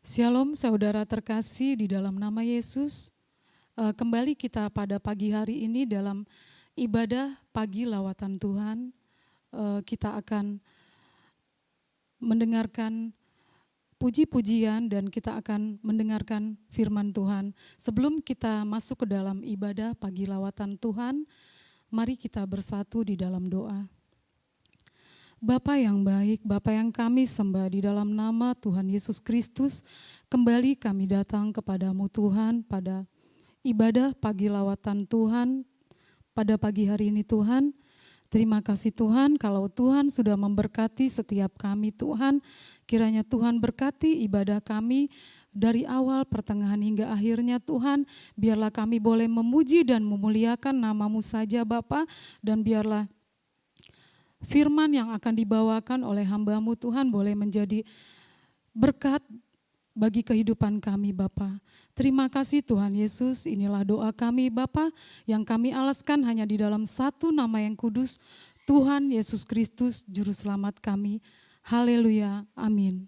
Shalom saudara terkasih di dalam nama Yesus. Kembali kita pada pagi hari ini dalam ibadah pagi lawatan Tuhan. Kita akan mendengarkan puji-pujian dan kita akan mendengarkan firman Tuhan. Sebelum kita masuk ke dalam ibadah pagi lawatan Tuhan, mari kita bersatu di dalam doa. Bapa yang baik, Bapa yang kami sembah di dalam nama Tuhan Yesus Kristus, kembali kami datang kepadamu Tuhan pada ibadah pagi lawatan Tuhan pada pagi hari ini Tuhan. Terima kasih Tuhan kalau Tuhan sudah memberkati setiap kami Tuhan, kiranya Tuhan berkati ibadah kami dari awal, pertengahan hingga akhirnya Tuhan, biarlah kami boleh memuji dan memuliakan nama-Mu saja Bapa, dan biarlah firman yang akan dibawakan oleh hamba-Mu Tuhan boleh menjadi berkat bagi kehidupan kami Bapa. Terima kasih Tuhan Yesus, inilah doa kami Bapa yang kami alaskan hanya di dalam satu nama yang kudus, Tuhan Yesus Kristus Juru Selamat kami. Haleluya, amin.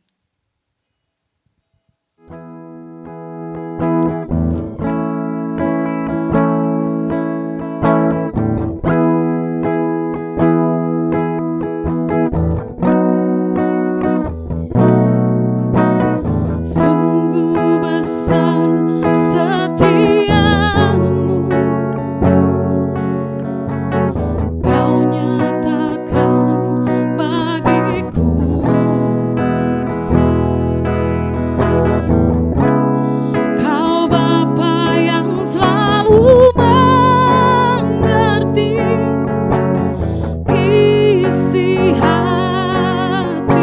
Sungguh besar setiamu, Kau nyatakan bagiku. Kau Bapa yang selalu mengerti isi hatiku.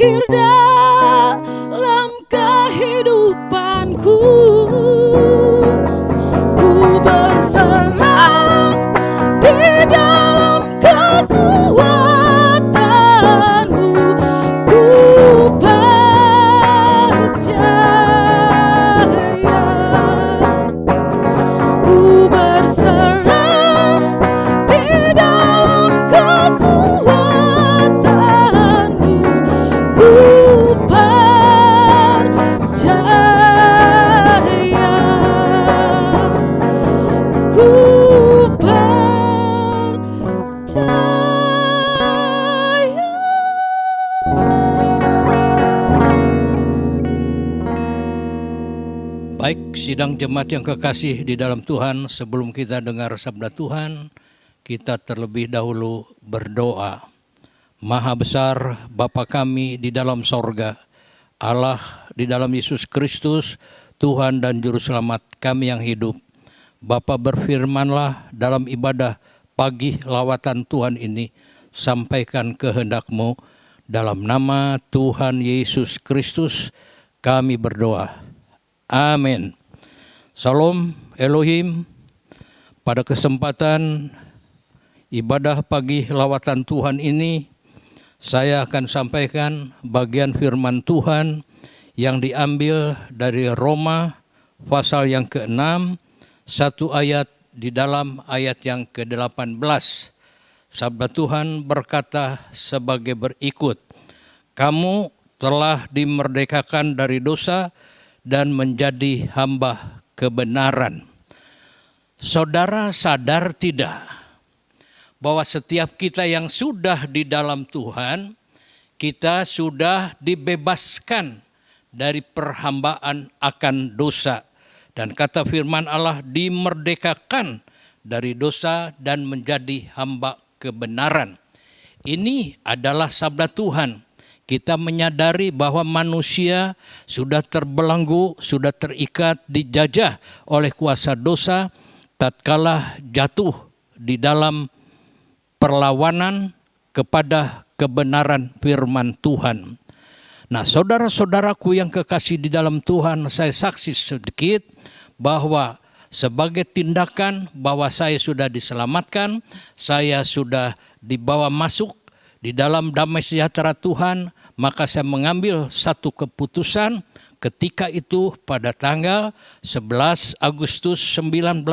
berakhir dalam kehidupanku. Ku berserah di dalam kekuatanmu. Ku percaya, ku berserah di dalam kekuatanmu. Ku percaya, ku Baik, sidang jemaat yang kekasih di dalam Tuhan, sebelum kita dengar sabda Tuhan, kita terlebih dahulu berdoa. Maha besar Bapa kami di dalam sorga, Allah di dalam Yesus Kristus, Tuhan dan Juru Selamat kami yang hidup. Bapa berfirmanlah dalam ibadah pagi lawatan Tuhan ini, sampaikan kehendak-Mu. Dalam nama Tuhan Yesus Kristus kami berdoa. Amin. Salam Elohim. Pada kesempatan ibadah pagi lawatan Tuhan ini, saya akan sampaikan bagian firman Tuhan yang diambil dari Roma pasal yang ke-6, satu ayat di dalam ayat yang ke-18. Sabda Tuhan berkata sebagai berikut, kamu telah dimerdekakan dari dosa dan menjadi hamba kebenaran. Saudara sadar tidak bahwa setiap kita yang sudah di dalam Tuhan, kita sudah dibebaskan dari perhambaan akan dosa. Dan kata firman Allah, dimerdekakan dari dosa dan menjadi hamba kebenaran. Ini adalah sabda Tuhan. Kita menyadari bahwa manusia sudah terbelenggu, sudah terikat, dijajah oleh kuasa dosa tatkala jatuh di dalam perlawanan kepada kebenaran firman Tuhan. Nah, saudara-saudaraku yang kekasih di dalam Tuhan, saya saksi sedikit bahwa sebagai tindakan bahwa saya sudah diselamatkan, saya sudah dibawa masuk di dalam damai sejahtera Tuhan, maka saya mengambil satu keputusan ketika itu pada tanggal 11 Agustus 1974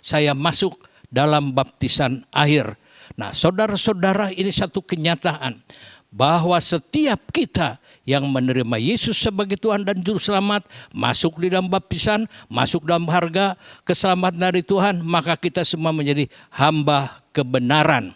saya masuk dalam baptisan air. Nah, saudara-saudara, ini satu kenyataan bahwa setiap kita yang menerima Yesus sebagai Tuhan dan Juru Selamat, masuk di dalam baptisan, masuk dalam harga keselamatan dari Tuhan, maka kita semua menjadi hamba kebenaran.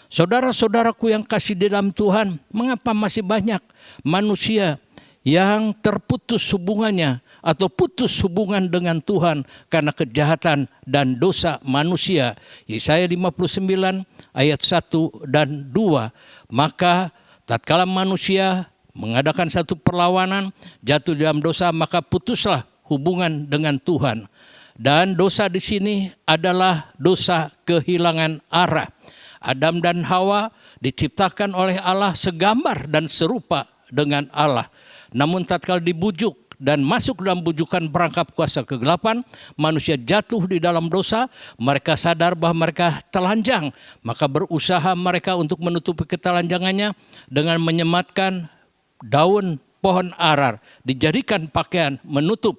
Saudara-saudaraku yang kasih di dalam Tuhan, mengapa masih banyak manusia yang terputus hubungannya atau putus hubungan dengan Tuhan karena kejahatan dan dosa manusia? Yesaya 59 ayat 1 dan 2. Maka tatkala manusia mengadakan satu perlawanan, jatuh dalam dosa, maka putuslah hubungan dengan Tuhan. Dan dosa di sini adalah dosa kehilangan arah. Adam dan Hawa diciptakan oleh Allah segambar dan serupa dengan Allah. Namun tatkala dibujuk dan masuk dalam bujukan perangkap kuasa kegelapan, manusia jatuh di dalam dosa, mereka sadar bahwa mereka telanjang, maka berusaha mereka untuk menutupi ketelanjangannya dengan menyematkan daun pohon arar, dijadikan pakaian menutup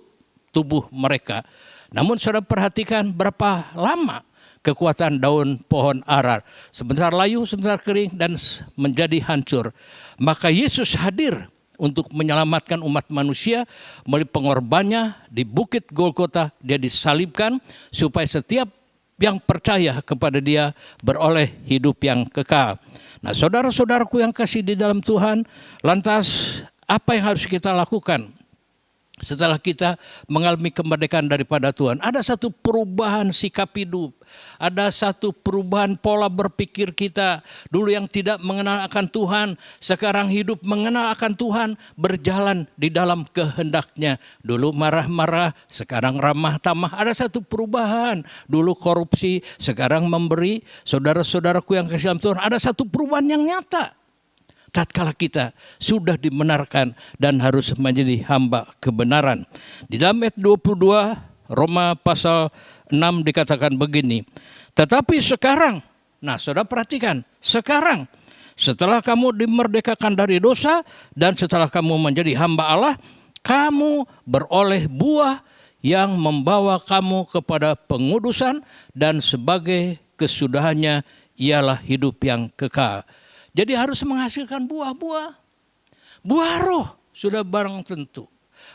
tubuh mereka. Namun saudara perhatikan berapa lama kekuatan daun pohon arar. Sebentar layu, sebentar kering dan menjadi hancur. Maka Yesus hadir untuk menyelamatkan umat manusia melalui pengorbanannya di Bukit Golgota. Dia disalibkan supaya setiap yang percaya kepada dia beroleh hidup yang kekal. Nah, saudara-saudaraku yang kasih di dalam Tuhan, lantas apa yang harus kita lakukan setelah kita mengalami kemerdekaan daripada Tuhan? Ada satu perubahan sikap hidup, ada satu perubahan pola berpikir kita. Dulu yang tidak mengenal akan Tuhan, sekarang hidup mengenal akan Tuhan, berjalan di dalam kehendak-Nya. Dulu marah-marah, sekarang ramah tamah. Ada satu perubahan. Dulu korupsi, sekarang memberi. Saudara-saudaraku yang kasih dalam Tuhan, ada satu perubahan yang nyata. tatkala kita sudah dibenarkan dan harus menjadi hamba kebenaran. Di dalam ayat 22 Roma pasal 6 dikatakan begini, tetapi sekarang, nah saudara perhatikan, sekarang setelah kamu dimerdekakan dari dosa dan setelah kamu menjadi hamba Allah, kamu beroleh buah yang membawa kamu kepada pengudusan dan sebagai kesudahannya ialah hidup yang kekal. Jadi harus menghasilkan buah-buah. Buah roh sudah barang tentu.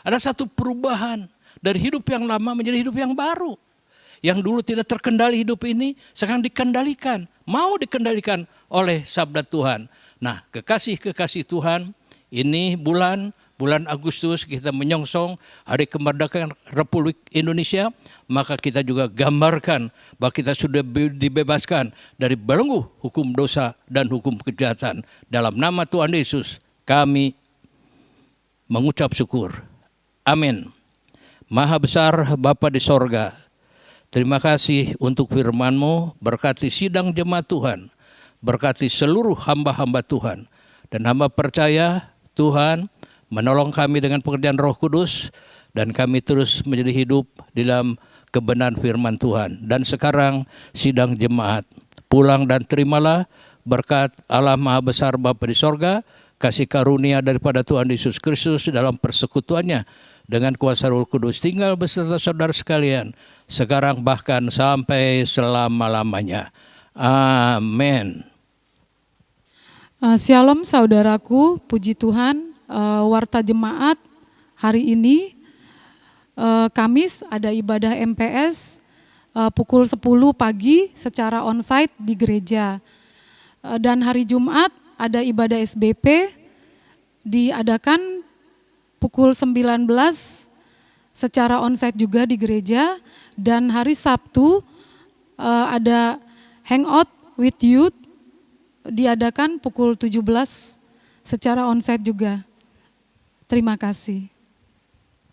Ada satu perubahan dari hidup yang lama menjadi hidup yang baru. Yang dulu tidak terkendali hidup ini, sekarang dikendalikan. Mau dikendalikan oleh sabda Tuhan. Nah, kekasih-kekasih Tuhan, ini bulan Agustus kita menyongsong Hari Kemerdekaan Republik Indonesia, maka kita juga gambarkan bahwa kita sudah dibebaskan dari belenggu hukum dosa dan hukum kejahatan. Dalam nama Tuhan Yesus, kami mengucap syukur. Amin. Maha besar Bapa di sorga, terima kasih untuk firman-Mu, berkati sidang jemaat Tuhan, berkati seluruh hamba-hamba Tuhan. Dan hamba percaya Tuhan menolong kami dengan pekerjaan Roh Kudus, dan kami terus menjadi hidup di dalam kebenaran firman Tuhan. Dan sekarang sidang jemaat, pulang dan terimalah berkat Allah Maha Besar Bapa di sorga, kasih karunia daripada Tuhan Yesus Kristus dalam persekutuannya dengan kuasa Roh Kudus tinggal beserta saudara sekalian, sekarang bahkan sampai selama-lamanya. Amin. Shalom saudaraku, puji Tuhan. Warta jemaat hari ini Kamis ada ibadah MPS pukul 10 pagi secara onsite di gereja, dan hari Jumat ada ibadah SBP diadakan pukul 19 secara onsite juga di gereja, dan hari Sabtu ada hangout with youth diadakan pukul 17 secara onsite juga. Terima kasih.